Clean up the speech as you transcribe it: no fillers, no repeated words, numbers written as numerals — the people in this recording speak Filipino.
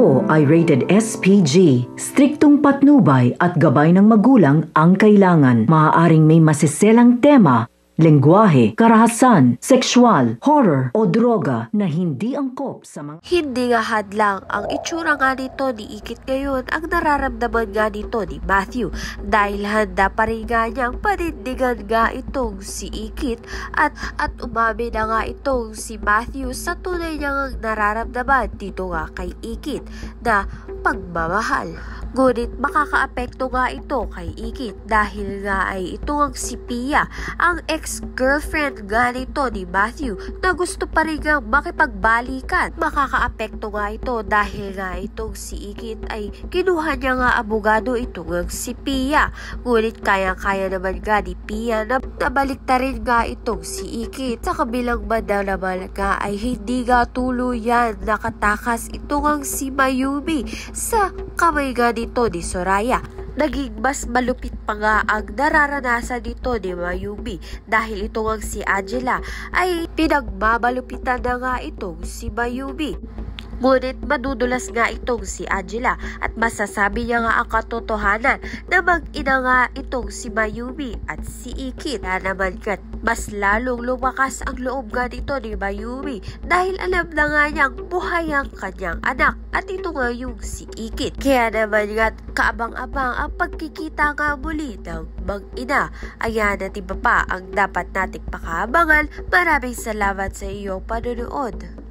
Ito ay rated SPG. Striktong patnubay at gabay ng magulang ang kailangan. Maaaring may masiselang tema, lengguwahe, karahasan, sexual, horror o droga na hindi angkop sa mga... Hindi nga hadlang ang itsura nga nito ni Ikit ngayon ang nararamdaman nga nito ni Matthew dahil handa pa rin nga niyang panindigan nga itong si Ikit at umamin na nga itong si Matthew sa tunay niyang nararamdaman dito nga kay Ikit na pagmamahal. Ngunit makakaapekto nga ito kay Ikit dahil nga ay ito ang si Pia, ang ex-girlfriend nga nito ni Matthew na gusto pa rin nga makipagbalikan. Makakaapekto nga ito dahil nga itong si Ikit ay kinuha niya nga abogado itong si Pia. Ngunit kaya-kaya naman nga ni Pia na nabalik na rin nga itong si Ikit. Sa kabilang banda naman nga ay hindi nga tuluyan nakatakas itong si Mayumi sa kamay nga nito ni Soraya. Naging mas malupit pa nga ang nararanasan nito ni Mayumi dahil itong si Angela ay pinagmamalupitan na nga itong si Mayumi. Ngunit madudulas nga itong si Angela at masasabi niya nga ang katotohanan na mag-ina nga itong si Mayumi at si Ikit. Kaya naman kat mas lalong lumakas ang loob nga nito ni Mayumi dahil alam na nga niyang buhay ang kanyang anak at ito nga yung si Ikit. Kaya naman nga kaabang-abang ang pagkikita nga muli ng mag-ina. Ayan at iba pa ang dapat nating pakaabangan. Maraming salamat sa iyong panonood.